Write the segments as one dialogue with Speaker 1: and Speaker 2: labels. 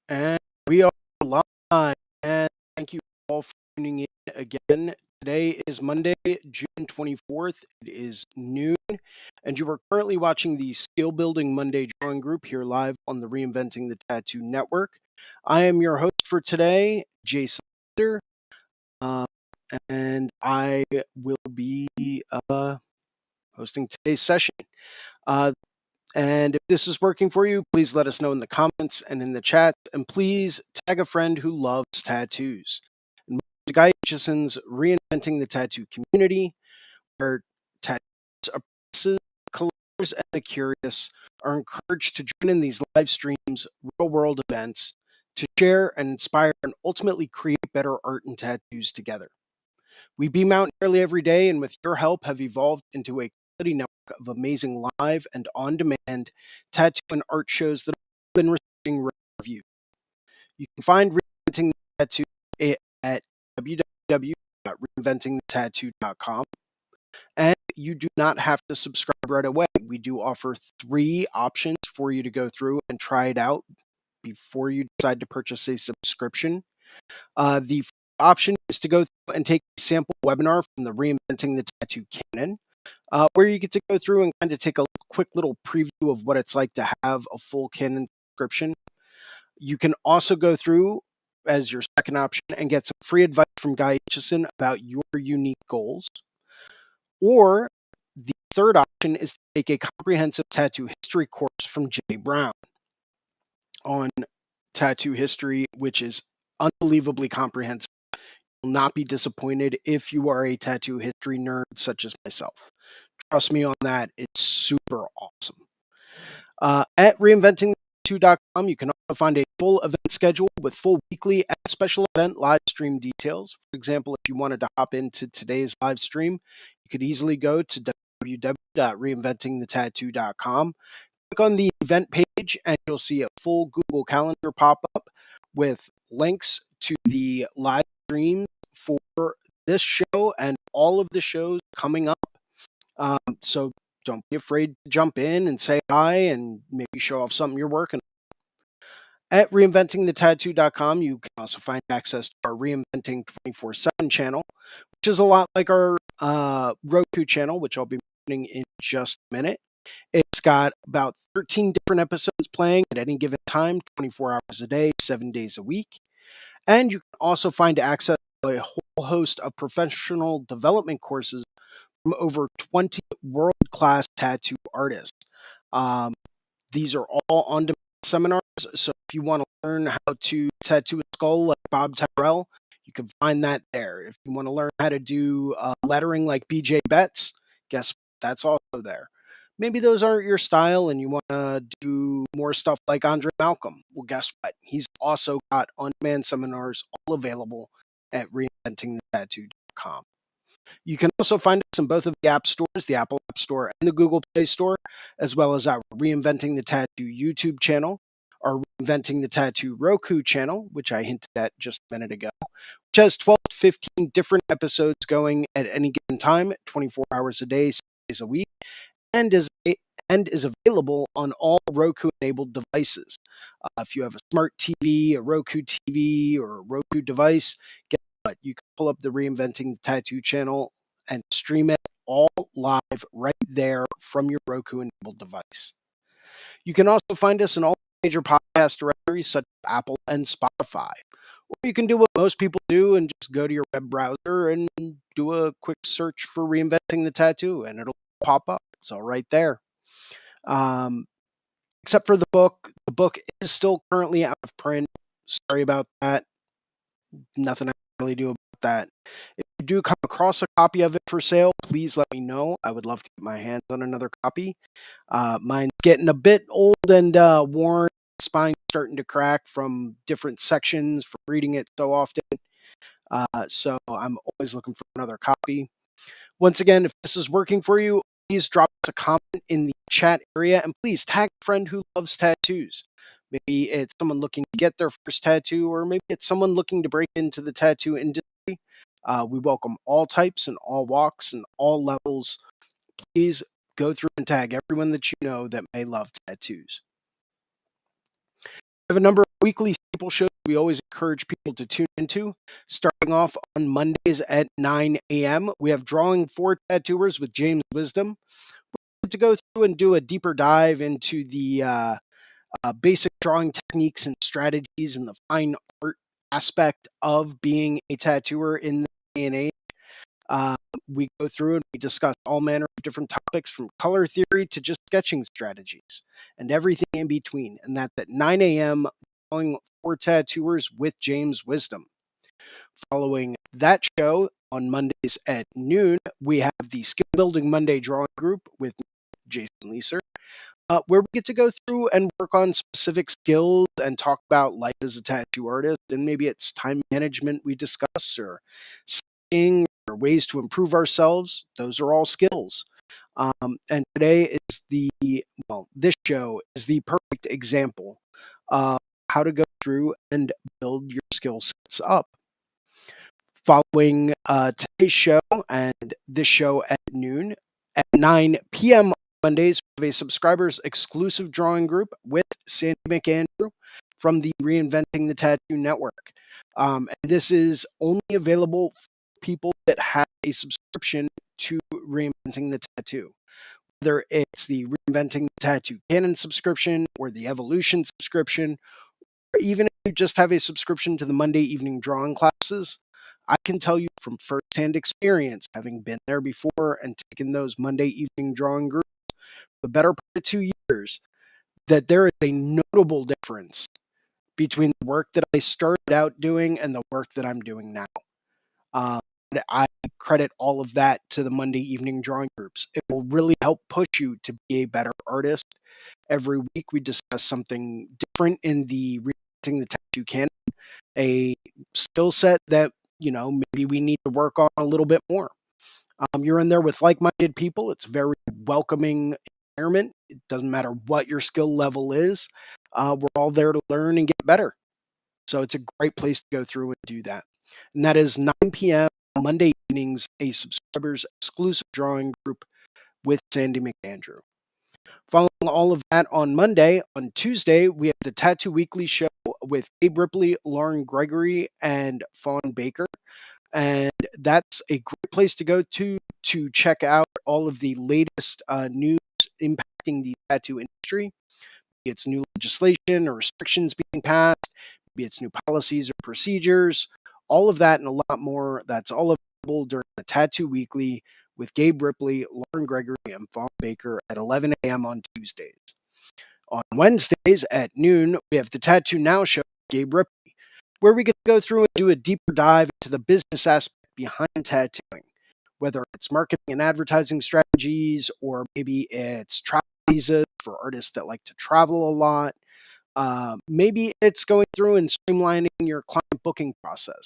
Speaker 1: And we are live. And thank you all for tuning in again. Today is Monday, June 24th. It is noon, and you are currently watching the Skill Building Monday Drawing Group here live on the Reinventing the Tattoo Network. I am your host for today, Jason Leeser, uh, and I will be hosting today's session. Uh, And if this is working for you, please let us know in the comments and in the chat. And please tag a friend who loves tattoos. And Guy Aitchison's Reinventing the Tattoo Community, where tattoos, apprentices, collectors, and the curious are encouraged to join in these live streams, real world events, to share and inspire and ultimately create better art and tattoos together. We beam out nearly every day, and with your help, have evolved into a quality network of amazing live and on-demand tattoo and art shows that have been receiving rave reviews. You can find Reinventing the Tattoo at www.reinventingthetattoo.com, and you do not have to subscribe right away. We do offer 3 options for you to go through and try it out before you decide to purchase a subscription. The option is to go through and take a sample webinar from the Reinventing the Tattoo Canon, where you get to go through and kind of take a quick little preview of what it's like to have a full Canon subscription. You can also go through as your second option and get some free advice from Guy Aitchison about your unique goals. Or the third option is to take a comprehensive tattoo history course from Jay Brown on tattoo history, which is unbelievably comprehensive. Will not be disappointed if you are a tattoo history nerd such as myself. Trust me on that, it's super awesome. At reinventingtattoo.com, you can also find a full event schedule with full weekly and special event live stream details. For example, if you wanted to hop into today's live stream, you could easily go to www.reinventingthetattoo.com, click on the event page, and you'll see a full Google Calendar pop up with links to the live streams for this show and all of the shows coming up. So don't be afraid to jump in and say hi and maybe show off something you're working on. At reinventingthetattoo.com, you can also find access to our Reinventing 24/7 channel, which is a lot like our Roku channel, which I'll be mentioning in just a minute. It's got about 13 different episodes playing at any given time, 24 hours a day, 7 days a week. And you can also find access to a whole host of professional development courses from over 20 world-class tattoo artists. Um, these are all on-demand seminars, so if you want to learn how to tattoo a skull like Bob Tyrrell, you can find that there. If you want to learn how to do lettering like BJ Betts, guess what? That's also there. Maybe those aren't your style and you want to do more stuff like Andre Malcolm. Well, guess what? He's also got on-demand seminars all available at reinventingthetattoo.com. You can also find us in both of the app stores, the Apple App Store and the Google Play Store, as well as our Reinventing the Tattoo YouTube channel, our Reinventing the Tattoo Roku channel, which I hinted at just a minute ago, which has 12 to 15 different episodes going at any given time, 24 hours a day, 6 days a week, and is available on all Roku-enabled devices. If you have a smart TV, a Roku TV, or a Roku device, guess what? You can pull up the Reinventing the Tattoo channel and stream it all live right there from your Roku-enabled device. You can also find us in all major podcast directories such as Apple and Spotify. Or you can do what most people do and just go to your web browser and do a quick search for Reinventing the Tattoo, and it'll pop up. It's all right there. Um, except for the book. The book is still currently out of print. Sorry about that. Nothing I can really do about that. If you do come across a copy of it for sale, please let me know. I would love to get my hands on another copy. Mine's getting a bit old and worn. Spine's starting to crack from different sections from reading it so often. So I'm always looking for another copy. Once again, if this is working for you, please drop us a comment in the chat area and please tag a friend who loves tattoos. Maybe it's someone looking to get their first tattoo, or maybe it's someone looking to break into the tattoo industry. We welcome all types and all walks and all levels. Please go through and tag everyone that you know that may love tattoos. We have a number of weekly staple shows we always encourage people to tune into. Starting off on Mondays at 9 a.m., we have Drawing for Tattooers with James Wisdom. We're going to go through and do a deeper dive into the basic drawing techniques and strategies and the fine art aspect of being a tattooer in this day and age. Uh, we go through and we discuss all manner of different topics from color theory to just sketching strategies and everything in between. And that's at 9 a.m. Drawing for Tattooers with James Wisdom. Following that show on Mondays at noon, we have the Skill Building Monday Drawing Group with Jason Leeser, where we get to go through and work on specific skills and talk about life as a tattoo artist. And maybe it's time management we discuss, or seeing, or ways to improve ourselves. Those are all skills. And today is this show is the perfect example of how to go through and build your skill sets up. Following today's show and this show at noon, at 9 p.m. on Mondays, we have a subscribers exclusive drawing group with Sandy McAndrew from the Reinventing the Tattoo Network. And this is only available for people that have a subscription to Reinventing the Tattoo. Whether it's the Reinventing the Tattoo Canon subscription or the Evolution subscription, or even if you just have a subscription to the Monday evening drawing classes, I can tell you from firsthand experience, having been there before and taken those Monday evening drawing groups for the better part of 2 years, that there is a notable difference between the work that I started out doing and the work that I'm doing now. Um, I credit all of that to the Monday evening drawing groups. It will really help push you to be a better artist. Every week we discuss something different in the Reinventing the Tattoo Canon, a skill set that, maybe we need to work on a little bit more. You're in there with like-minded people. It's a very welcoming environment. It doesn't matter what your skill level is. We're all there to learn and get better. So it's a great place to go through and do that. And that is 9 p.m. Monday evenings, a subscribers exclusive drawing group with Sandy McAndrew. Following all of that on Monday, on Tuesday, we have the Tattoo Weekly show with Gabe Ripley, Lauren Gregory, and Fawn Baker. And that's a great place to go to check out all of the latest news impacting the tattoo industry. Maybe it's new legislation or restrictions being passed, maybe it's new policies or procedures, all of that and a lot more. That's all available during the Tattoo Weekly with Gabe Ripley, Lauren Gregory, and Fawn Baker at 11 a.m. on Tuesdays. On Wednesdays at noon, we have the Tattoo Now show with Gabe Ripley, where we get to go through and do a deeper dive into the business aspect behind tattooing, whether it's marketing and advertising strategies, or maybe it's travel visas for artists that like to travel a lot. Maybe it's going through and streamlining your client booking process.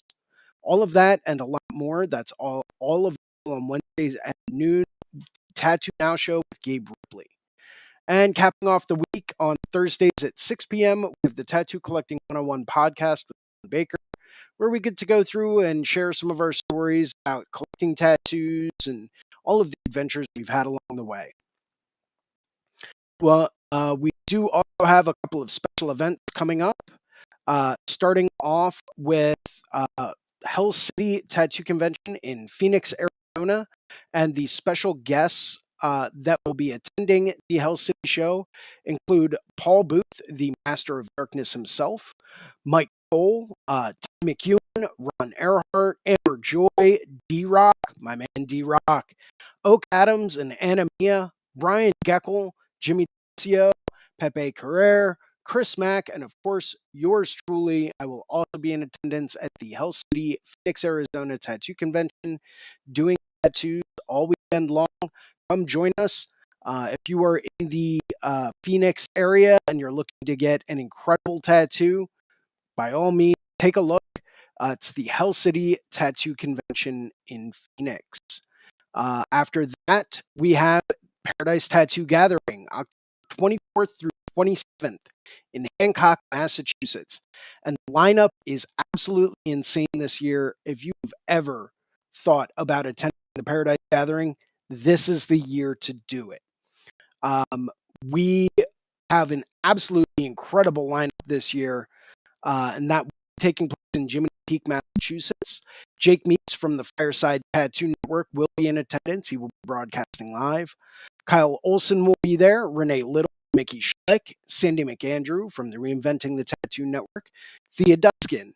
Speaker 1: All of that and a lot more. That's all of on Wednesdays at noon. Tattoo Now show with Gabe Ripley. And capping off the week on Thursdays at 6 p.m., we have the Tattoo Collecting 101 podcast with Fawn Baker, where we get to go through and share some of our stories about collecting tattoos and all of the adventures we've had along the way. Well, we do also have a couple of special events coming up, starting off with Hell City Tattoo Convention in Phoenix, Arizona, and the special guests that will be attending the Hell City show include Paul Booth, the Master of Darkness himself, Mike Cole, Tim McEwen, Ron Earhart, Amber Joy, D-Rock, my man D-Rock, Oak Adams and Anna Mia, Brian Geckel, Jimmy Cio, Pepe Carrere, Chris Mack, and of course, yours truly. I will also be in attendance at the Hell City, Phoenix, Arizona Tattoo Convention, doing tattoos all weekend long. Come join us. If you are in the Phoenix area and you're looking to get an incredible tattoo, by all means, take a look. It's the Hell City Tattoo Convention in Phoenix. After that, we have Paradise Tattoo Gathering, October 24th through 27th in Hancock, Massachusetts. And the lineup is absolutely insane this year. If you've ever thought about attending the Paradise Gathering, this is the year to do it. We have an absolutely incredible lineup this year. and that will be taking place in Jiminy Peak, Massachusetts. Jake Meeks from the Fireside Tattoo Network will be in attendance. He will be broadcasting live. Kyle Olson will be there. Renee Little, Mickey Schleck, Sandy McAndrew from the Reinventing the Tattoo Network, Thea Duskin,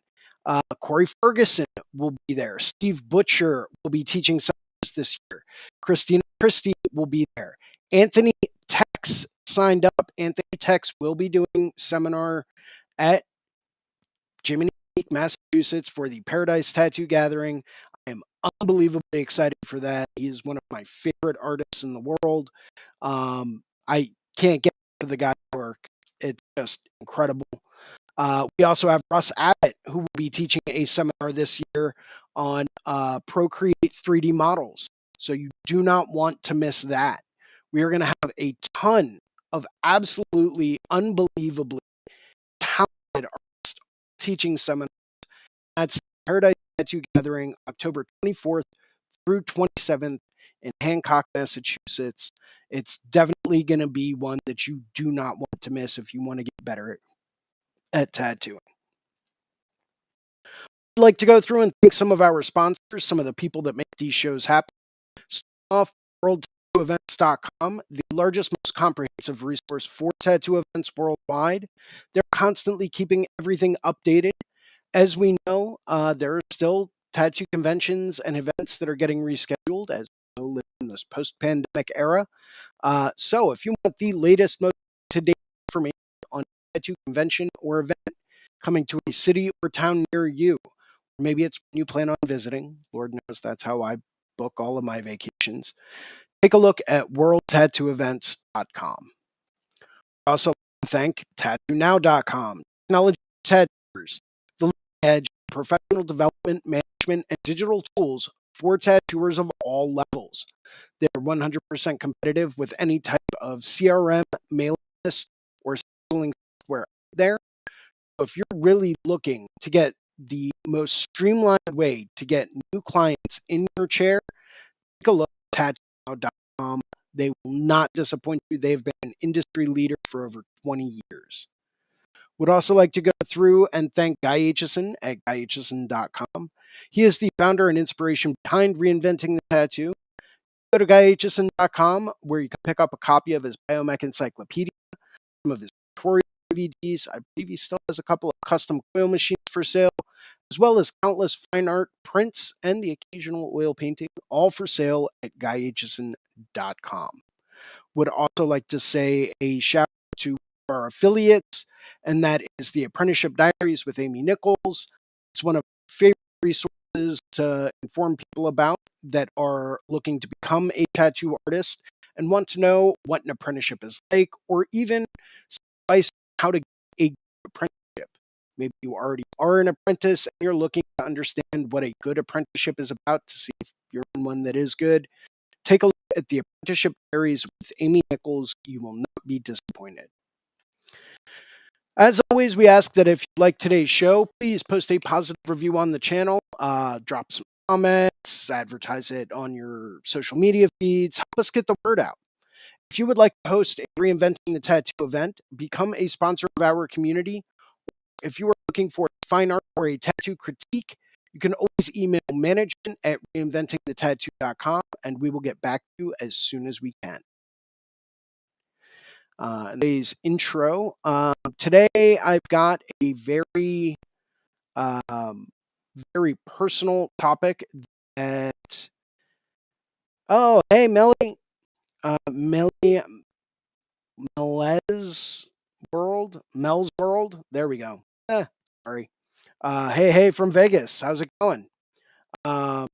Speaker 1: Corey Ferguson will be there. Steve Butcher will be teaching seminars this year. Christina Christie will be there. Anthony Tex signed up. Anthony Tex will be doing seminar at Jiminy Peak, Massachusetts for the Paradise Tattoo Gathering. I am unbelievably excited for that. He is one of my favorite artists in the world. I can't get to the guy's work. It's just incredible. We also have Russ Abbott, who will be teaching a seminar this year on Procreate 3D models. So you do not want to miss that. We are going to have a ton of absolutely unbelievably talented artists teaching seminars. That's Paradise Tattoo Gathering, October 24th through 27th in Hancock, Massachusetts. It's definitely going to be one that you do not want to miss if you want to get better at tattooing. I'd like to go through and thank some of our sponsors, some of the people that make these shows happen. Start off, worldtattooevents.com, the largest, most comprehensive resource for tattoo events worldwide. They're constantly keeping everything updated. As we know, there are still tattoo conventions and events that are getting rescheduled as we live in this post-pandemic era. So if you want the latest, most up-to-date information on a tattoo convention or event coming to a city or town near you, maybe it's when you plan on visiting. Lord knows that's how I book all of my vacations. Take a look at worldtattooevents.com. Also, thank tattoonow.com. Technology tattooers, the leading edge professional development, management, and digital tools for tattooers of all levels. They're 100% competitive with any type of CRM, mailing list, or scheduling software out there. So if you're really looking to get the most streamlined way to get new clients in your chair, take a look at tattoonow.com. They will not disappoint you. They've been an industry leader for over 20 years. Would also like to go through and thank Guy Aitchison at guyaitchison.com. He is the founder and inspiration behind Reinventing the Tattoo. Go to guyaitchison.com where you can pick up a copy of his Biomech Encyclopedia, some of his tutorial DVDs. I believe he still has a couple of custom coil machines for sale, as well as countless fine art prints and the occasional oil painting, all for sale at guyaitchison.com. Would also like to say a shout out to our affiliates, and that is the Apprenticeship Diaries with Amy Nichols. It's one of my favorite resources to inform people about that are looking to become a tattoo artist and want to know what an apprenticeship is like, or even advice on how to get a good apprenticeship. Maybe you already are an apprentice and you're looking to understand what a good apprenticeship is about to see if you're in one that is good. Take a look at the Apprenticeship Diaries with Amy Nichols. You will not be disappointed. As always, we ask that if you like today's show, please post a positive review on the channel, drop some comments, advertise it on your social media feeds, help us get the word out. If you would like to host a Reinventing the Tattoo event, become a sponsor of our community. If you are looking for fine art or a tattoo critique, you can always email management at reinventingthetattoo.com and we will get back to you as soon as we can. Today's intro. Today I've got a very, very personal topic that. Oh, hey, Melly. Mel's World. There we go. Sorry. Hey, from Vegas. How's it going? So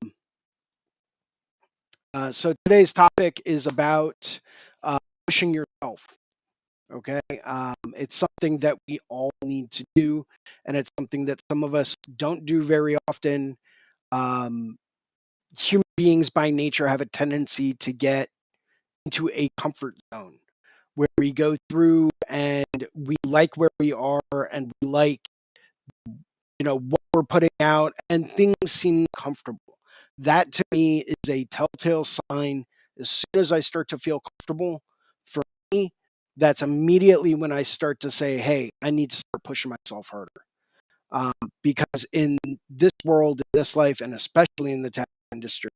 Speaker 1: today's topic is about pushing yourself. Okay. It's something that we all need to do, and it's something that some of us don't do very often. Human beings by nature have a tendency to get into a comfort zone where we go through and we like where we are and we like, what we're putting out and things seem comfortable. That to me is a telltale sign. As soon as I start to feel comfortable, for me, that's immediately when I start to say, hey, I need to start pushing myself harder. um, because in this world, in this life, and especially in the tech industry,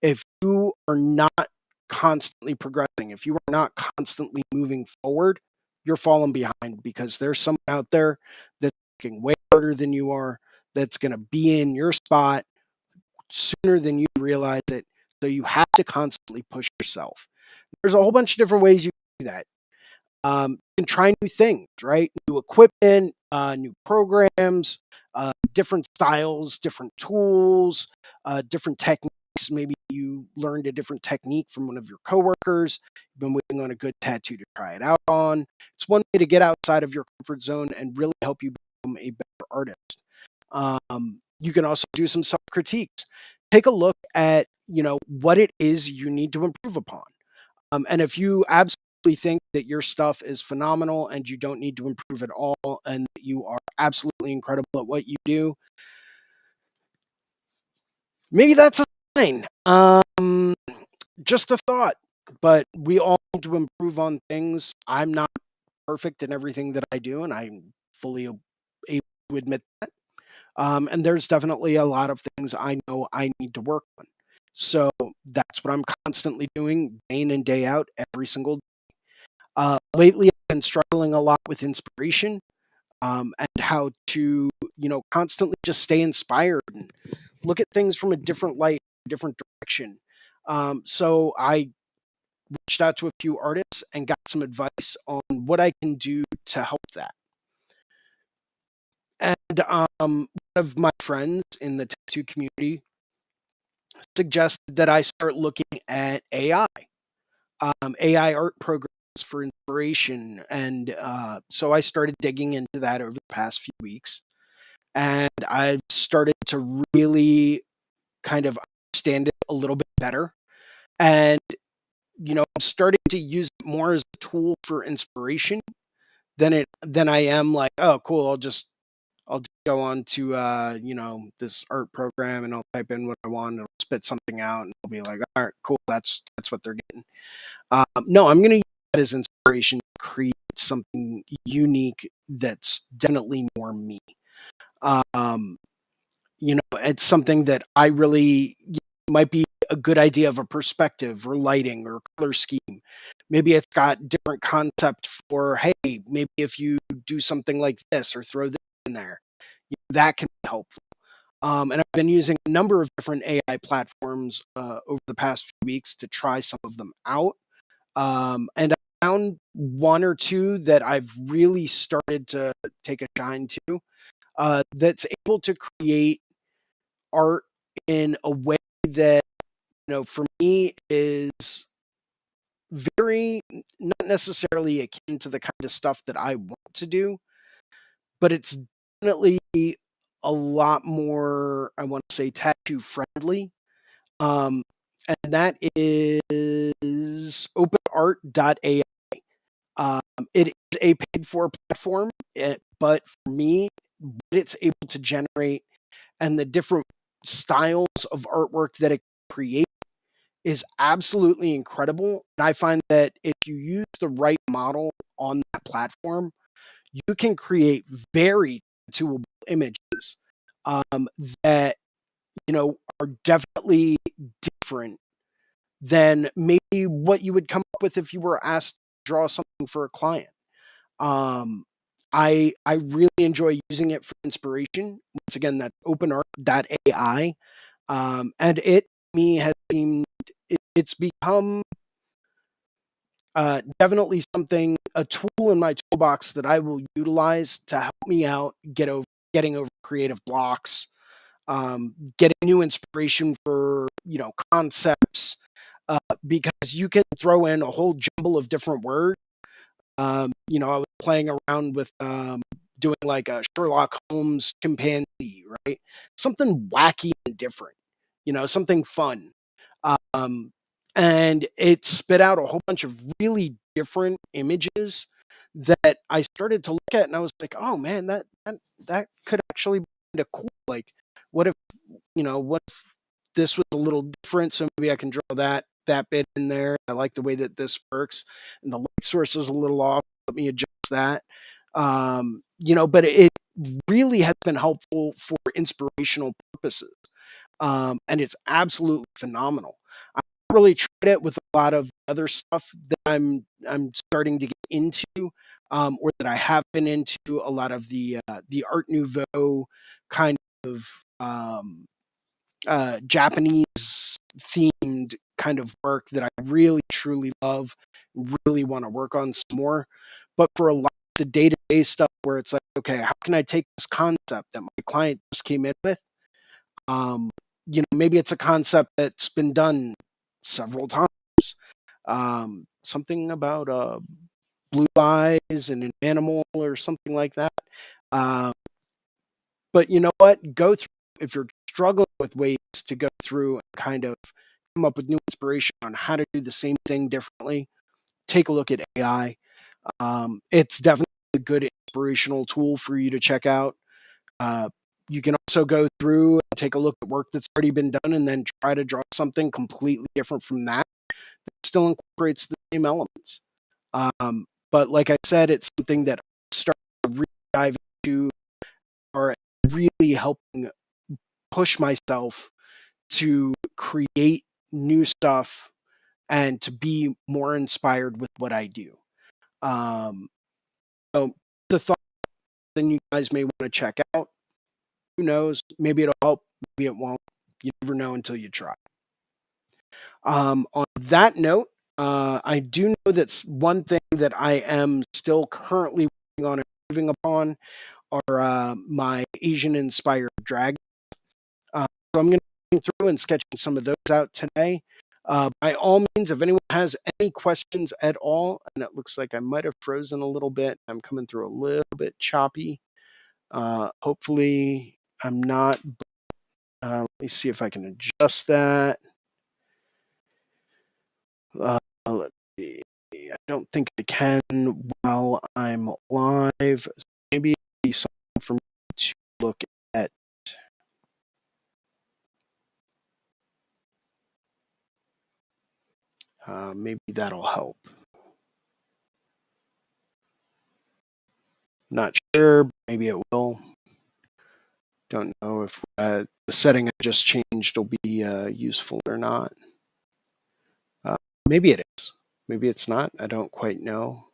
Speaker 1: if you are not constantly progressing, if you are not constantly moving forward, you're falling behind because there's someone out there that's working way harder than you are, that's going to be in your spot sooner than you realize it. So you have to constantly push yourself. There's a whole bunch of different ways you can do that. You can try new things, right? New equipment, new programs, different styles, different tools, different techniques. Maybe you learned a different technique from one of your coworkers. You've been waiting on a good tattoo to try it out on. It's one way to get outside of your comfort zone and really help you become a better artist. You can also do some self critiques. Take a look at what it is you need to improve upon. And if you absolutely think that your stuff is phenomenal and you don't need to improve at all, and that you are absolutely incredible at what you do, maybe that's a sign. Just a thought, but we all need to improve on things. I'm not perfect in everything that I do, and I'm fully able to admit that. And there's definitely a lot of things I know I need to work on. So that's what I'm constantly doing day in and day out every single day. Lately, I've been struggling a lot with inspiration, and how to, constantly just stay inspired and look at things from a different light, different direction. So I reached out to a few artists and got some advice on what I can do to help that. And one of my friends in the tattoo community suggested that I start looking at AI art programs for inspiration. And so I started digging into that over the past few weeks. And I've started to really kind of understand it a little bit better. And, I'm starting to use it more as a tool for inspiration than I am like, oh, cool, I'll just go on to this art program and I'll type in what I want, it'll spit something out, and I'll be like, all right, cool, that's what they're getting. No, I'm going to use that as inspiration to create something unique that's definitely more me. Um, it's something that I really might be a good idea of a perspective or lighting or color scheme. Maybe it's got different concept for, hey, maybe if you do something like this or throw this in there, that can be helpful. And I've been using a number of different AI platforms over the past few weeks to try some of them out. And I found one or two that I've really started to take a shine to, that's able to create art in a way that, for me is very not necessarily akin to the kind of stuff that I want to do, but it's definitely a lot more, I want to say, tattoo friendly. Um, and that is openart.ai. Um, it is a paid for platform, but for me, what it's able to generate and the different styles of artwork that it creates is absolutely incredible. And I find that if you use the right model on that platform, you can create very tattooable images, um, that are definitely different than maybe what you would come up with if you were asked to draw something for a client. Um, I really enjoy using it for inspiration. Once again, that's openart.ai. And it me has seemed it's become definitely something, a tool in my toolbox that I will utilize to help me out getting over creative blocks, getting new inspiration for concepts, because you can throw in a whole jumble of different words. I was playing around with doing like a Sherlock Holmes chimpanzee, right? Something wacky and different, something fun. Um, and it spit out a whole bunch of really different images that I started to look at, and I was like, oh man, that could actually be kind of cool. Like, what if, what if this was a little different? So maybe I can draw that bit in there. I like the way that this works, and the light source is a little off. Let me adjust that. But it really has been helpful for inspirational purposes. And it's absolutely phenomenal. I really tried it with a lot of other stuff that I'm starting to get into, or that I have been into. A lot of the Art Nouveau kind of Japanese themed kind of work that I really truly love, really want to work on some more. But for a lot of the day to day stuff where it's like, okay, how can I take this concept that my client just came in with? Um, maybe it's a concept that's been done several times. Something about blue eyes and an animal or something like that. Um, but you know what? Go through if you're struggling with ways to go through and kind of come up with new inspiration on how to do the same thing differently. Take a look at AI. It's definitely a good inspirational tool for you to check out. Uh, you can also go through and take a look at work that's already been done and then try to draw something completely different from that that still incorporates the same elements. But like I said, it's something that I'm starting to really dive into or really helping push myself to create new stuff and to be more inspired with what I do. Um, so the thought then you guys may want to check out. Who knows? Maybe it'll help. Maybe it won't. You never know until you try. On that note, I do know that's one thing that I am still currently working on and moving upon are my Asian inspired drag. So I'm going to be through and sketching some of those out today. By all means, if anyone has any questions at all, and it looks like I might have frozen a little bit, I'm coming through a little bit choppy. Hopefully, I'm not. Let me see if I can adjust that. Let's see. I don't think I can while I'm live. So maybe it'd be something for me to look at. Maybe that'll help. Not sure. Maybe it will. Don't know if the setting I just changed will be useful or not. Maybe it is. Maybe it's not. I don't quite know.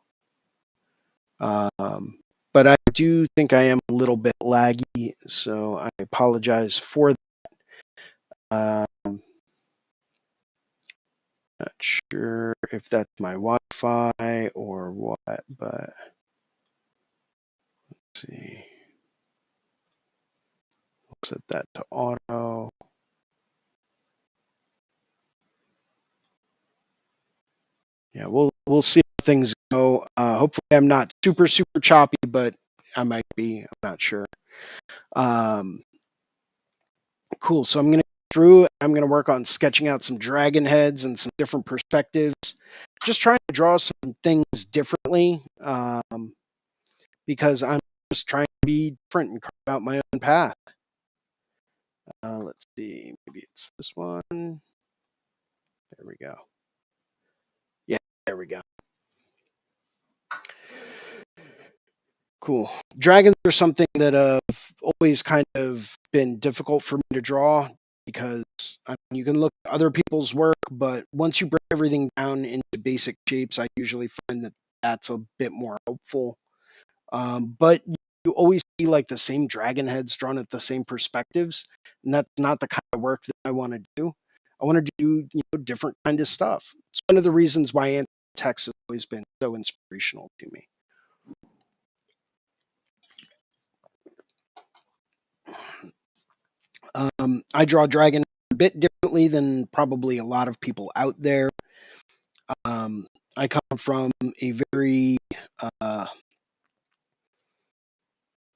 Speaker 1: Um, but I do think I am a little bit laggy, so I apologize for that. Not sure if that's my Wi-Fi or what, but let's see. We'll set that to auto. Yeah, we'll see how things go. Hopefully, I'm not super choppy, but I might be. I'm not sure. Um, cool. So I'm gonna go through. I'm gonna work on sketching out some dragon heads and some different perspectives. Just trying to draw some things differently, because I'm just trying to be different and carve out my own path. Let's see. Maybe it's this one. There we go. Yeah, there we go. Cool. Dragons are something that have always kind of been difficult for me to draw because you can look at other people's work, but once you break everything down into basic shapes, I usually find that that's a bit more helpful. But you always see like the same dragon heads drawn at the same perspectives, and that's not the kind of work that I want to do. I want to do different kind of stuff. It's one of the reasons why text has always been so inspirational to me. I draw dragon a bit differently than probably a lot of people out there. I come from a uh,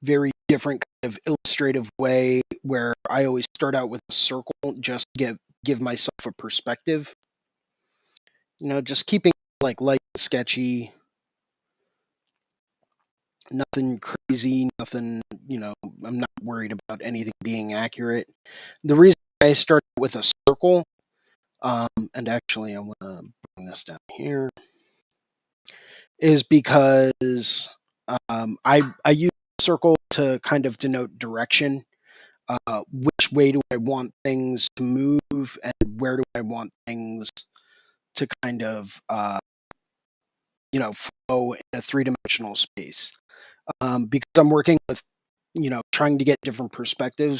Speaker 1: very different kind of illustrative way where I always start out with a circle, just give myself a perspective. Just keeping like light, sketchy, nothing crazy, nothing. I'm not worried about anything being accurate. The reason I start with a circle, and actually I want to bring this down here, is because I use circle to kind of denote direction. Which way do I want things to move, and where do I want things to kind of flow in a three-dimensional space. Because I'm working with trying to get different perspectives,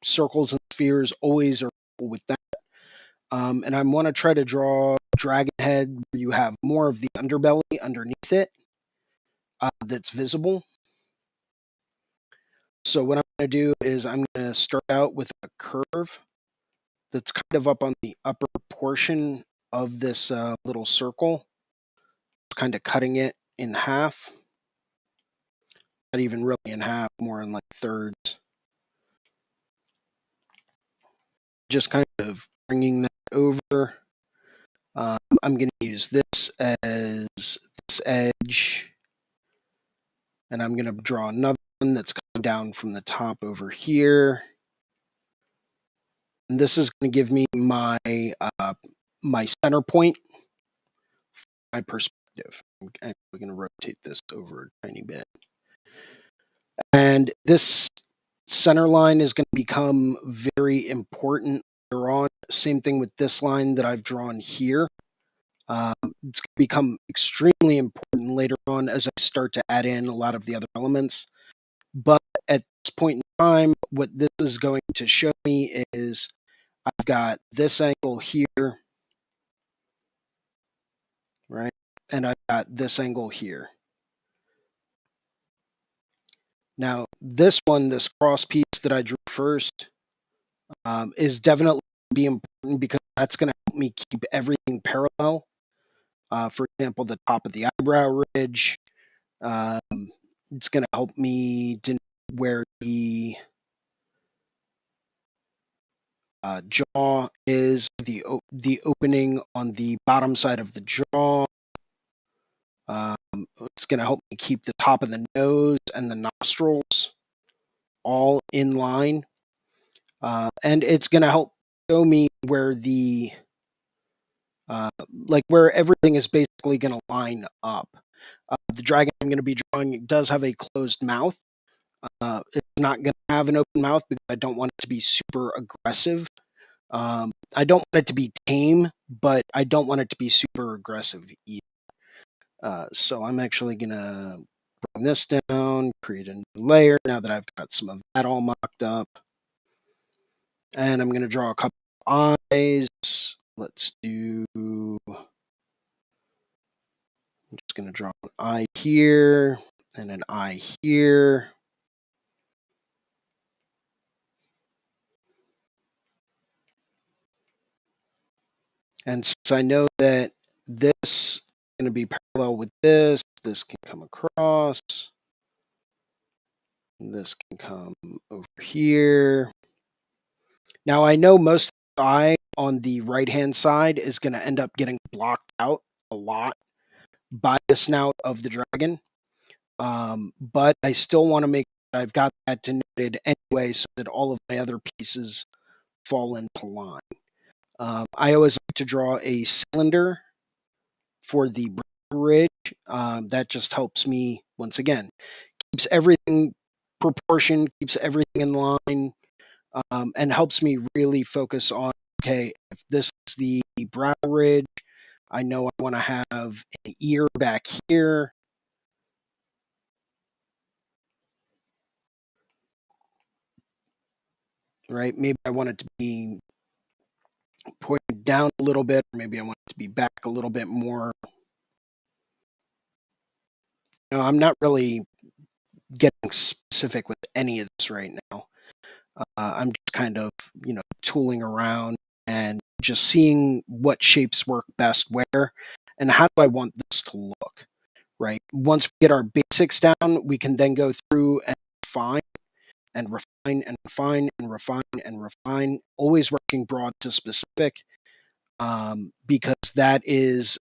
Speaker 1: circles and spheres always are cool with that. And I want to try to draw dragon head where you have more of the underbelly underneath it that's visible. So what I'm going to do is I'm going to start out with a curve that's kind of up on the upper portion of this little circle, kind of cutting it in half. Not even really in half, more in like thirds. Just kind of bringing that over. I'm going to use this as this edge, and I'm going to draw another one that's coming down from the top over here. And this is going to give me my my center point, my perspective. I'm actually going to rotate this over a tiny bit. And this center line is going to become very important later on. Same thing with this line that I've drawn here. It's going to become extremely important later on as I start to add in a lot of the other elements. But at this point in time, what this is going to show me is I've got this angle here, right? And I've got this angle here. Now, this one, this cross piece that I drew first, is definitely be important because that's going to help me keep everything parallel. For example, the top of the eyebrow ridge. It's going to help me denote where the jaw is, the opening on the bottom side of the jaw. It's going to help me keep the top of the nose and the nostrils all in line. And it's going to help show me where the where everything is basically going to line up. The dragon I'm going to be drawing does have a closed mouth. It's not going to have an open mouth because I don't want it to be super aggressive. I don't want it to be tame, but I don't want it to be super aggressive either. So I'm actually going to bring this down, create a new layer now that I've got some of that all mocked up. And I'm going to draw a couple of eyes. Let's do... I'm just going to draw an eye here and an eye here. And since I know that this is going to be parallel with this can come across. This can come over here. Now I know most of the eye on the right-hand side is going to end up getting blocked out a lot by the snout of the dragon. But I still want to make sure I've got that denoted anyway so that all of my other pieces fall into line. I always like to draw a cylinder for the brow ridge. That just helps me, once again, keeps everything proportioned, keeps everything in line, and helps me really focus on, okay, if this is the brow ridge, I know I want to have an ear back here. Right? Maybe I want it to be pointed down a little bit, or maybe I want it to be back a little bit more. I'm not really getting specific with any of this right now. I'm just kind of, tooling around and just seeing what shapes work best where, and how do I want this to look, right? Once we get our basics down, we can then go through and refine and refine and refine and refine and refine, always working broad to specific, because that is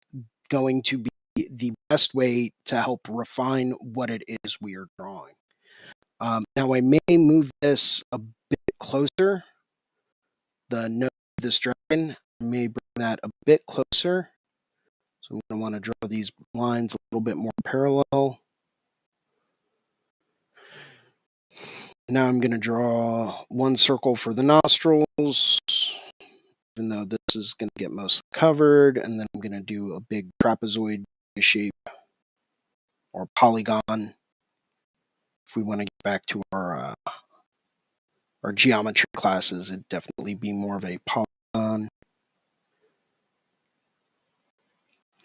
Speaker 1: going to be the best way to help refine what it is we are drawing. Now I may move this a bit closer. The nose of this dragon, I may bring that a bit closer. So I'm going to want to draw these lines a little bit more parallel. Now I'm going to draw one circle for the nostrils, even though this is going to get mostly covered, and then I'm going to do a big trapezoid shape or polygon if we want to get back to our geometry classes. It'd definitely be more of a polygon.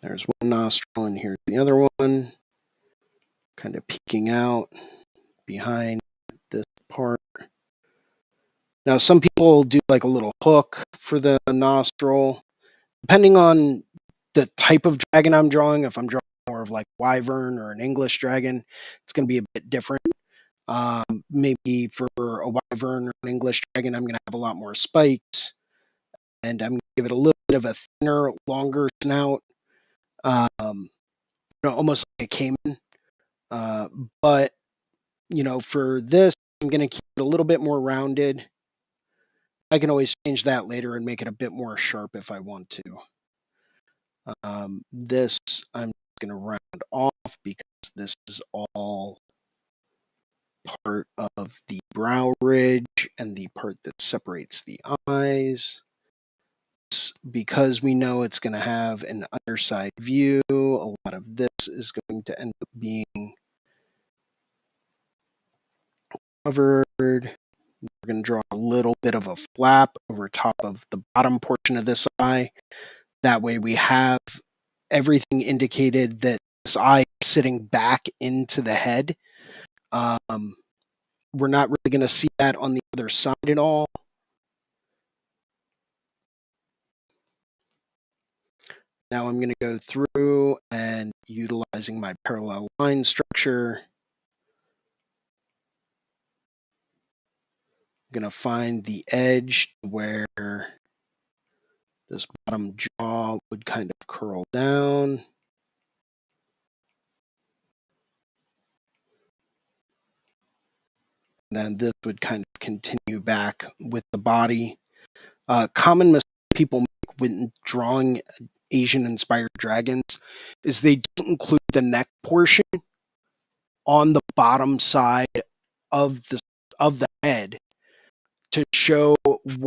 Speaker 1: There's one nostril, and here's the other one, kind of peeking out behind this part. Now, some people do like a little hook for the nostril, depending on the type of dragon I'm drawing. If I'm drawing more of like wyvern or an English dragon, it's going to be a bit different. Maybe for a wyvern or an English dragon, I'm going to have a lot more spikes, and I'm going to give it a little bit of a thinner, longer snout, almost like a caiman. But for this, I'm going to keep it a little bit more rounded. I can always change that later and make it a bit more sharp if I want to. This I'm going to round off because this is all part of the brow ridge and the part that separates the eyes. Because we know it's going to have an underside view, a lot of this is going to end up being covered. We're going to draw a little bit of a flap over top of the bottom portion of this eye. That way we have everything indicated that this eye is sitting back into the head. We're not really going to see that on the other side at all. Now I'm going to go through and utilizing my parallel line structure. I'm going to find the edge where this bottom jaw would kind of curl down. And then this would kind of continue back with the body. Common mistake people make when drawing Asian-inspired dragons is they don't include the neck portion on the bottom side of the head to show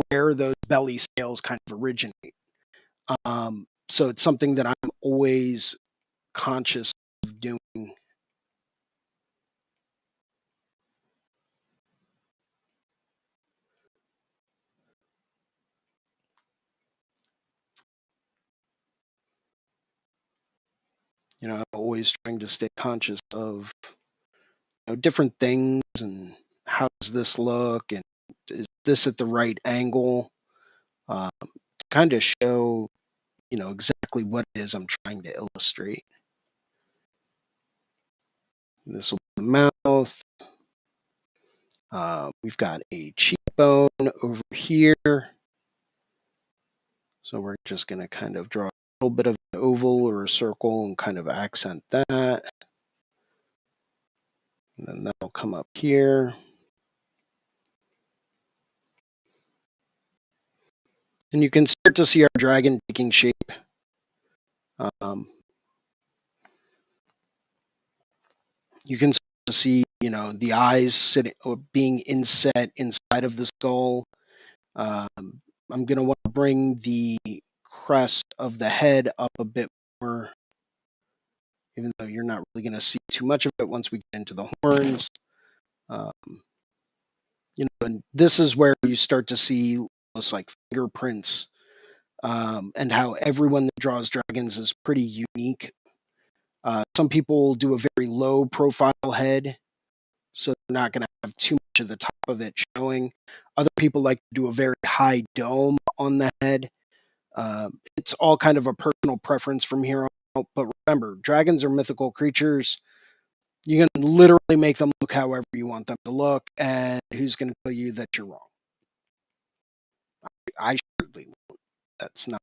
Speaker 1: where those belly scales kind of originate. So it's something that I'm always conscious of doing. I'm always trying to stay conscious of different things and how does this look and is this at the right angle, to kind of show exactly what it is I'm trying to illustrate. This will be the mouth. We've got a cheekbone over here. So we're just going to kind of draw a little bit of an oval or a circle and kind of accent that. And then that'll come up here. And you can start to see our dragon taking shape. You can start to see, the eyes sitting or being inset inside of the skull. I'm going to want to bring the crest of the head up a bit more, even though you're not really going to see too much of it once we get into the horns. And this is where you start to see almost like fingerprints, and how everyone that draws dragons is pretty unique. Some people do a very low profile head, so they're not going to have too much of the top of it showing. Other people like to do a very high dome on the head. It's all kind of a personal preference from here on out. But remember, dragons are mythical creatures. You can literally make them look however you want them to look, and who's going to tell you that you're wrong? I surely won't. That's not.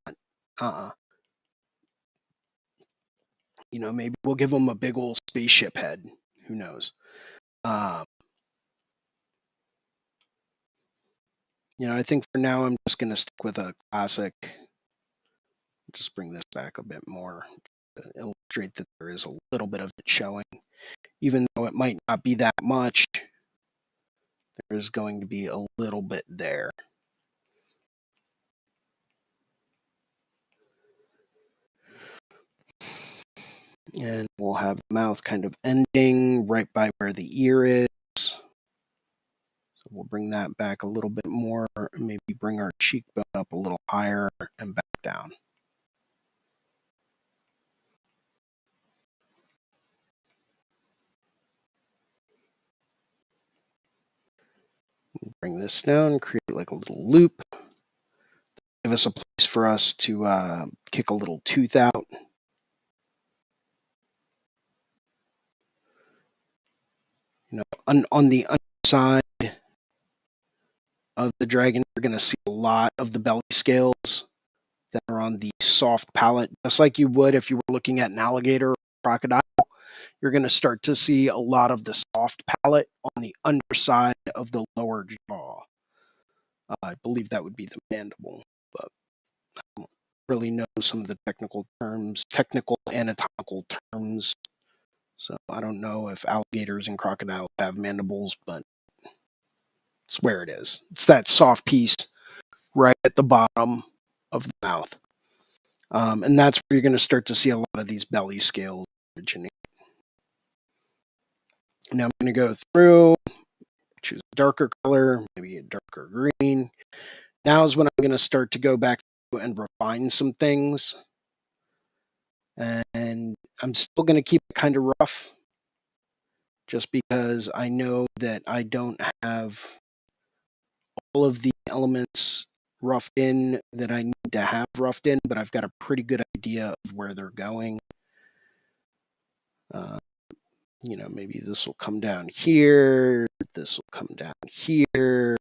Speaker 1: Maybe we'll give them a big old spaceship head. Who knows? I think for now I'm just going to stick with a classic. Just bring this back a bit more to illustrate that there is a little bit of it showing, even though it might not be that much. there's going to be a little bit there. And we'll have the mouth kind of ending right by where the ear is. So we'll bring that back a little bit more, maybe bring our cheekbone up a little higher and back down. Bring this down, create like a little loop. Give us a place for us to kick a little tooth out. You know, on the underside of the dragon, you're going to see a lot of the belly scales that are on the soft palate, just like you would if you were looking at an alligator or crocodile. You're going to start to see a lot of the soft palate on the underside of the lower jaw. I believe that would be the mandible, but I don't really know some of the technical anatomical terms. So I don't know if alligators and crocodiles have mandibles, but it's where it is. It's that soft piece right at the bottom of the mouth. And that's where you're going to start to see a lot of these belly scales originate. Now I'm going to go through, choose a darker color, maybe a darker green. Now is when I'm going to start to go back through and refine some things. And I'm still going to keep it kind of rough, just because I know that I don't have all of the elements roughed in that I need to have roughed in, but I've got a pretty good idea of where they're going. Maybe this will come down here, this will come down here,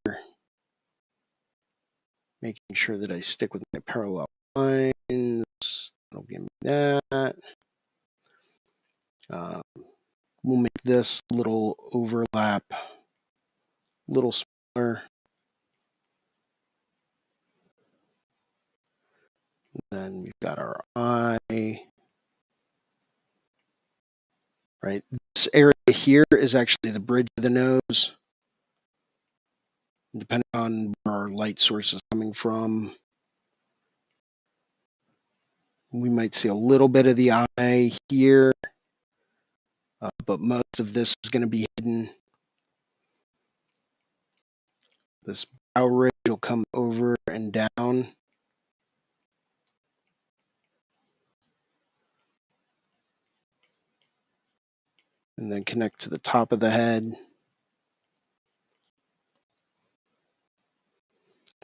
Speaker 1: making sure that I stick with my parallel lines. That'll give me that. We'll make this little overlap a little smaller. Then we've got our eye. Right, this area here is actually the bridge of the nose. Depending on where our light source is coming from, we might see a little bit of the eye here, but most of this is going to be hidden. This brow ridge will come over and down. And then connect to the top of the head.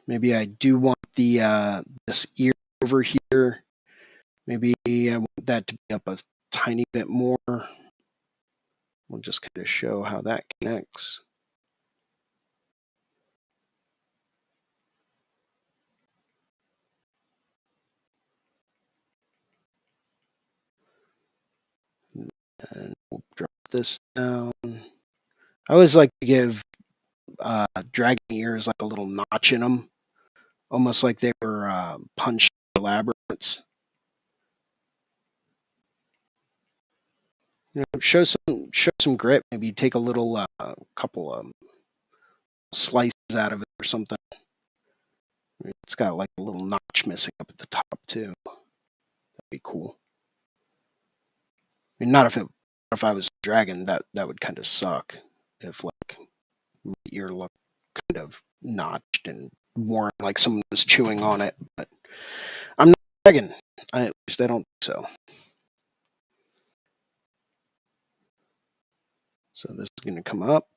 Speaker 1: Maybe I do want the this ear over here. Maybe I want that to be up a tiny bit more. We'll just kind of show how that connects. And we'll drop this down. I always like to give dragon ears like a little notch in them, almost like they were punched labyrinths. Show some grit. Maybe take a little couple of slices out of it or something. It's got like a little notch missing up at the top too. That'd be cool. I mean, not if I was a dragon, that would kind of suck. If like my ear looked kind of notched and worn, like someone was chewing on it. But I'm not a dragon. At least I don't think so. So this is going to come up.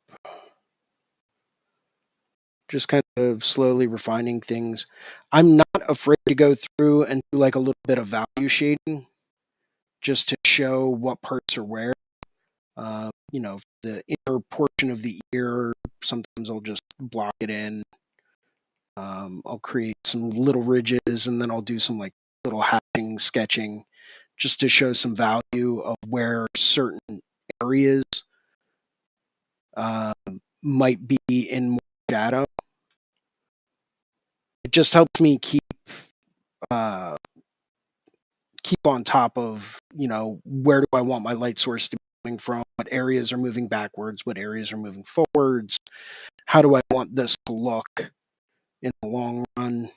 Speaker 1: Just kind of slowly refining things. I'm not afraid to go through and do like a little bit of value shading just to show what parts are where. The inner portion of the ear, sometimes I'll just block it in. I'll create some little ridges and then I'll do some like little hatching, sketching just to show some value of where certain areas might be in more shadow. It just helps me keep on top of, where do I want my light source to be coming from, what areas are moving backwards, what areas are moving forwards, how do I want this to look in the long run.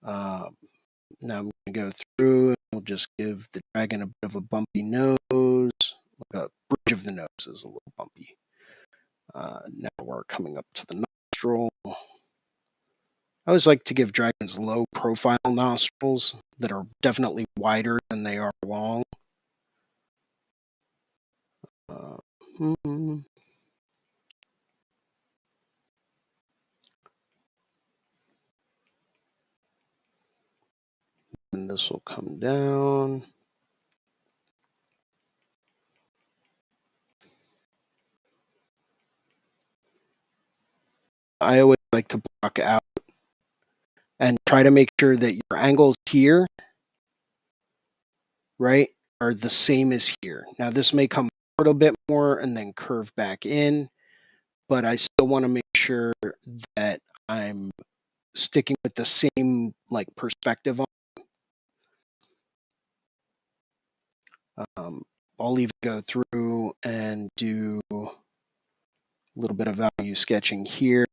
Speaker 1: Um, Now I'm going to go through and we'll just give the dragon a bit of a bumpy nose. Like a bridge of the nose is a little bumpy. Now we're coming up to the nostril. I always like to give dragons low profile nostrils that are definitely wider than they are long. Uh, hmm. And this will come down. I always like to block out and try to make sure that your angles here, right, are the same as here. Now this may come a little bit more and then curve back in, but I still want to make sure that I'm sticking with the same like perspective on. I'll even go through and do a little bit of value sketching here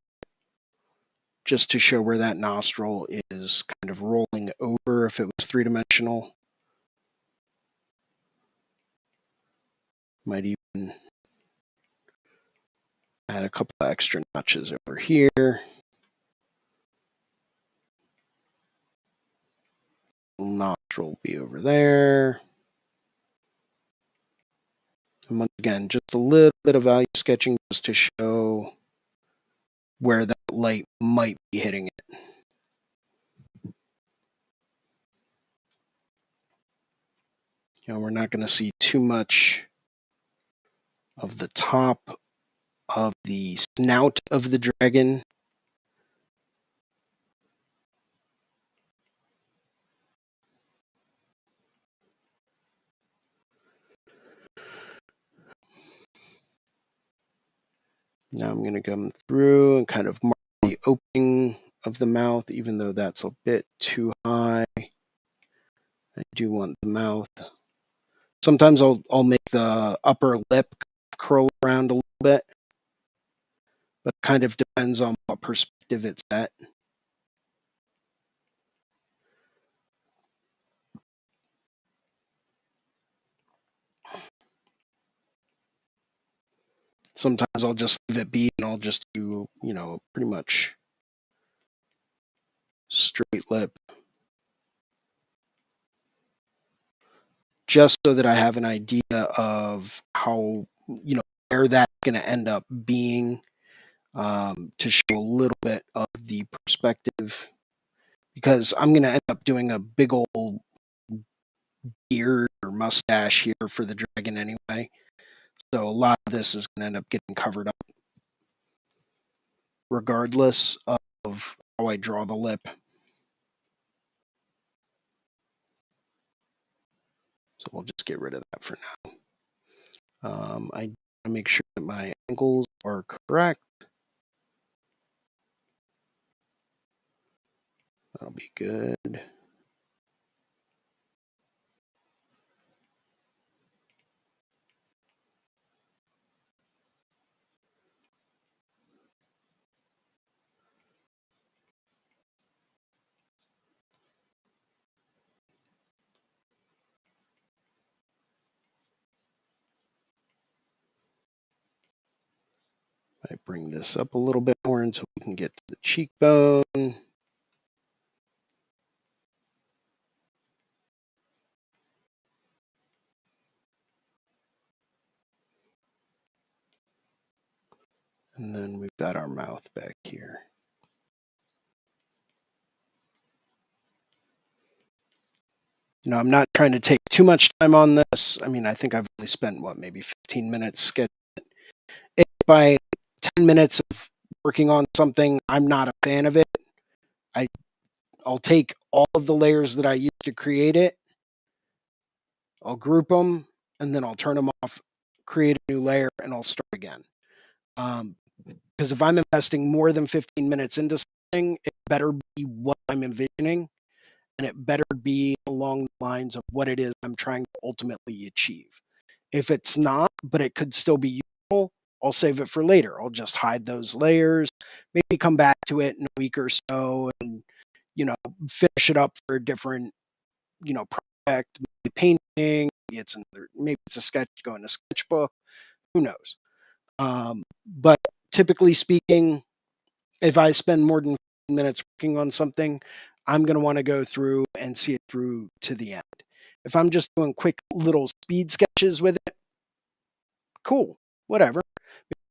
Speaker 1: just to show where that nostril is kind of rolling over if it was three-dimensional. Might even add a couple of extra notches over here. Nostril will be over there. And once again, just a little bit of value sketching just to show where that light might be hitting it. We're not going to see too much of the top of the snout of the dragon. Now I'm going to come through and kind of mark the opening of the mouth, even though that's a bit too high. I do want the mouth. Sometimes I'll make the upper lip curl around a little bit, but it kind of depends on what perspective it's at. Sometimes I'll just leave it be and I'll just do, pretty much straight lip. Just so that I have an idea of how, where that's going to end up being, to show a little bit of the perspective. Because I'm going to end up doing a big old beard or mustache here for the dragon anyway. So a lot of this is going to end up getting covered up regardless of how I draw the lip. So we'll just get rid of that for now. I want to make sure that my angles are correct. That'll be good. I bring this up a little bit more until we can get to the cheekbone. And then we've got our mouth back here. I'm not trying to take too much time on this. I mean, I think I've only spent, maybe 15 minutes sketching it. If by 10 minutes of working on something, I'm not a fan of it, I'll take all of the layers that I used to create it, I'll group them, and then I'll turn them off, create a new layer, and I'll start again. Because if I'm investing more than 15 minutes into something, it better be what I'm envisioning, and it better be along the lines of what it is I'm trying to ultimately achieve. If it's not, but it could still be useful, I'll save it for later. I'll just hide those layers, maybe come back to it in a week or so and, you know, finish it up for a different, project, maybe painting, maybe it's a sketch, go in a sketchbook, who knows? But typically speaking, if I spend more than 15 minutes working on something, I'm going to want to go through and see it through to the end. If I'm just doing quick little speed sketches with it, cool, whatever.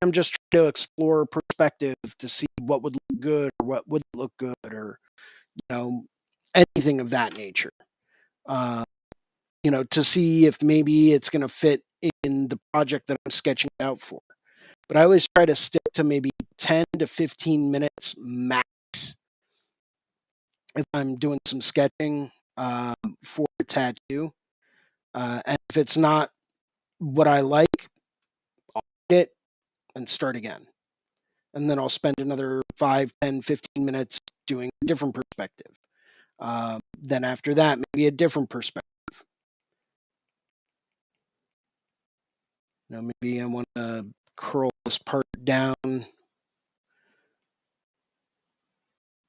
Speaker 1: I'm just trying to explore perspective to see what would look good or what would look good or, you know, anything of that nature. Uh, to see if maybe it's going to fit in the project that I'm sketching out for. But I always try to stick to maybe 10 to 15 minutes max if I'm doing some sketching for a tattoo. And if it's not what I like, I'll edit it and start again. And then I'll spend another 5, 10, 15 minutes doing a different perspective. Then after that, maybe a different perspective. Maybe I want to curl this part down.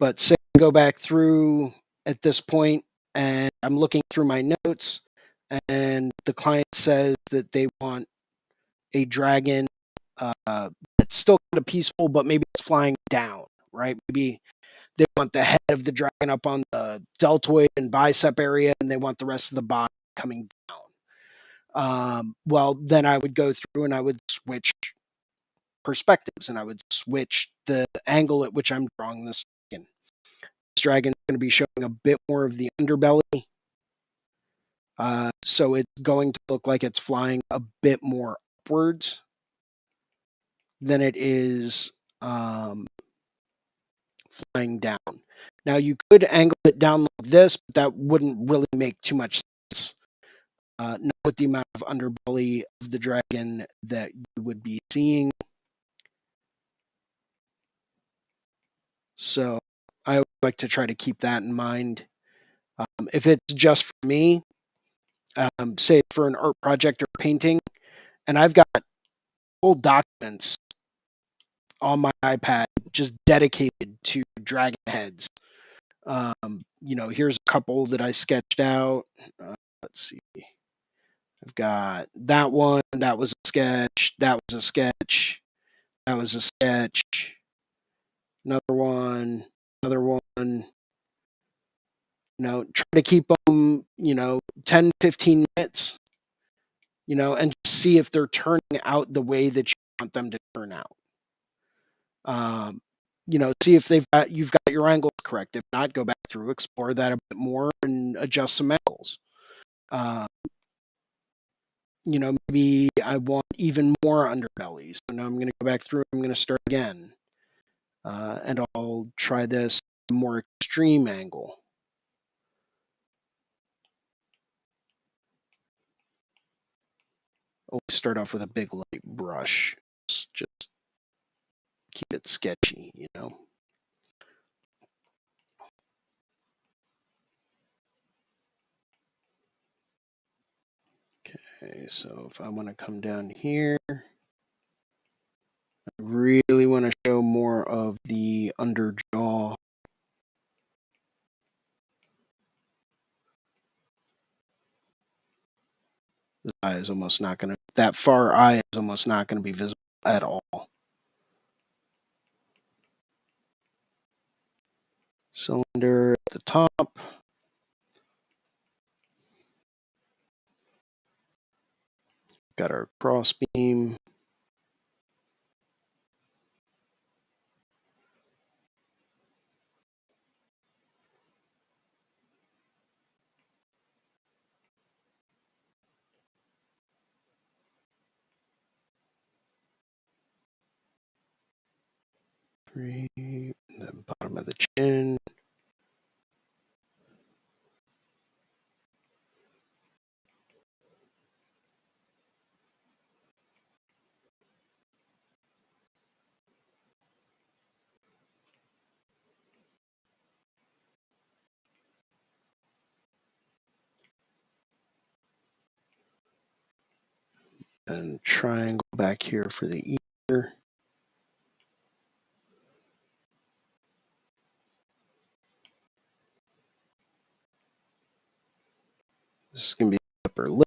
Speaker 1: But say I go back through at this point and I'm looking through my notes and the client says that they want a dragon that's still kind of peaceful, but maybe it's flying down, right? Maybe they want the head of the dragon up on the deltoid and bicep area, and they want the rest of the body coming down. Well, then I would go through and I would switch perspectives and I would switch the angle at which I'm drawing this dragon. This dragon is going to be showing a bit more of the underbelly. So it's going to look like it's flying a bit more upwards than it is flying down. Now you could angle it down like this, but that wouldn't really make too much sense. Not with the amount of underbelly of the dragon that you would be seeing. So I would like to try to keep that in mind. If it's just for me, say for an art project or painting, and I've got whole documents on my iPad just dedicated to dragon heads. Here's a couple that I sketched out. Let's see. I've got that one. That was a sketch. That was a sketch. That was a sketch. Another one. Another one. Try to keep them, 10, 15 minutes, and just see if they're turning out the way that you want them to turn out. See if you've got your angles correct. If not, go back through, explore that a bit more and adjust some angles. Maybe I want even more underbelly. So now I'm going to go back through. I'm going to start again. And I'll try this more extreme angle. Always start off with a big light brush. Just keep it sketchy, Okay, so if I want to come down here, I really want to show more of the underjaw. The eye is almost not going to, that far eye is almost not going to be visible at all. Cylinder at the top. Got our cross beam. The bottom of the chin. And triangle back here for the ear. This is going to be the upper lip.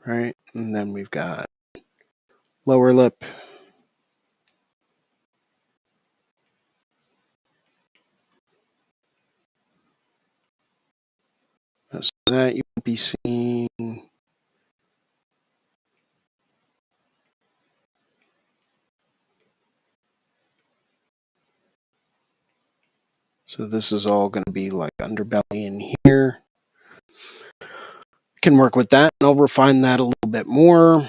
Speaker 1: Right, and then we've got lower lip. So that you won't be seeing. So this is all going to be like underbelly in here. Can work with that, and I'll refine that a little bit more.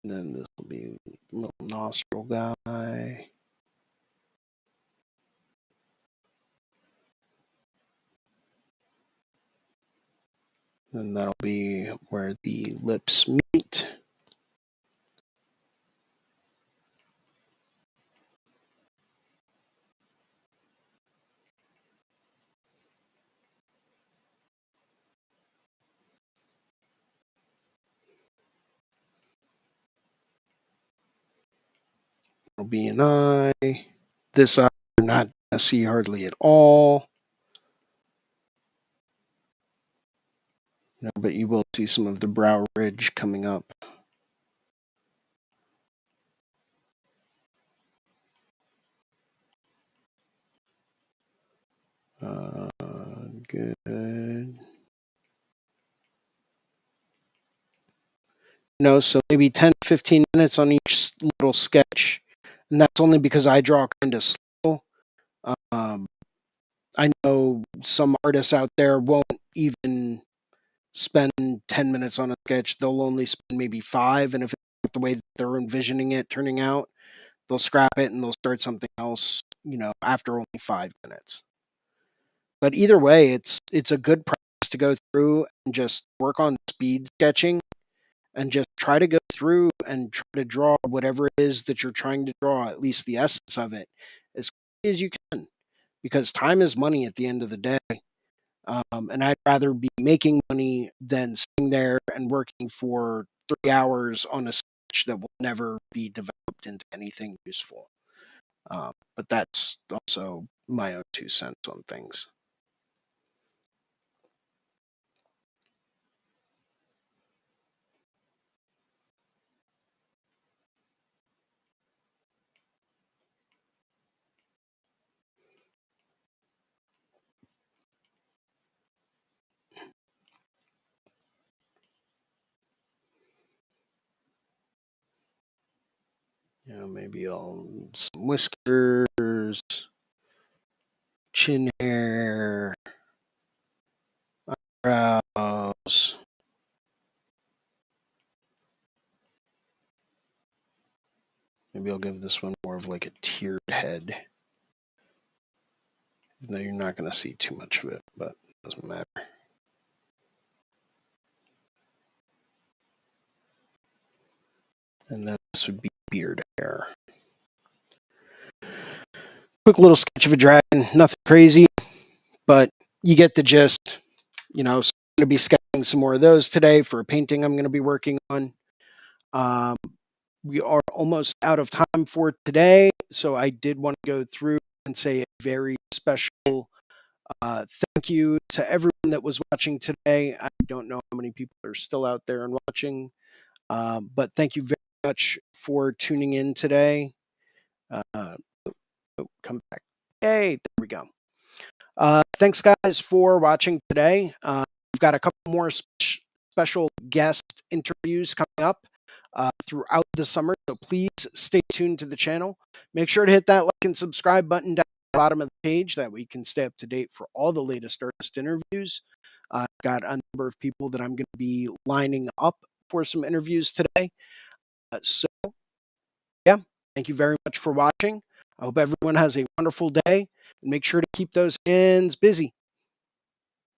Speaker 1: And then this will be a little nostril guy. And that'll be where the lips meet. It'll be an eye. This eye you're not going to see hardly at all. But you will see some of the brow ridge coming up. Good. So maybe 10, 15 minutes on each little sketch. And that's only because I draw kind of slow. I know some artists out there won't even spend 10 minutes on a sketch. They'll only spend maybe 5. And if it's not the way that they're envisioning it turning out, they'll scrap it and they'll start something else, after only 5 minutes. But either way, it's a good practice to go through and just work on speed sketching and just try to go through and try to draw whatever it is that you're trying to draw, at least the essence of it, as quickly as you can, because time is money at the end of the day. And I'd rather be making money than sitting there and working for 3 hours on a sketch that will never be developed into anything useful. But that's also my own 2 cents on things. Maybe some whiskers, chin hair, eyebrows. Maybe I'll give this one more of like a tiered head. Though you're not going to see too much of it, but it doesn't matter. And then this would be beard hair. Quick little sketch of a dragon, nothing crazy, but you get the gist. So I'm going to be sketching some more of those today for a painting I'm going to be working on. We are almost out of time for today, so I did want to go through and say a very special thank you to everyone that was watching today. I don't know how many people are still out there and watching, but thank you very much for tuning in today. Come back. Hey, there we go. Thanks, guys, for watching today. We've got a couple more special guest interviews coming up throughout the summer, so please stay tuned to the channel. Make sure to hit that like and subscribe button down at the bottom of the page, that way you can stay up to date for all the latest artist interviews. I've got a number of people that I'm going to be lining up for some interviews today. So, yeah, thank you very much for watching. I hope everyone has a wonderful day, and make sure to keep those hands busy.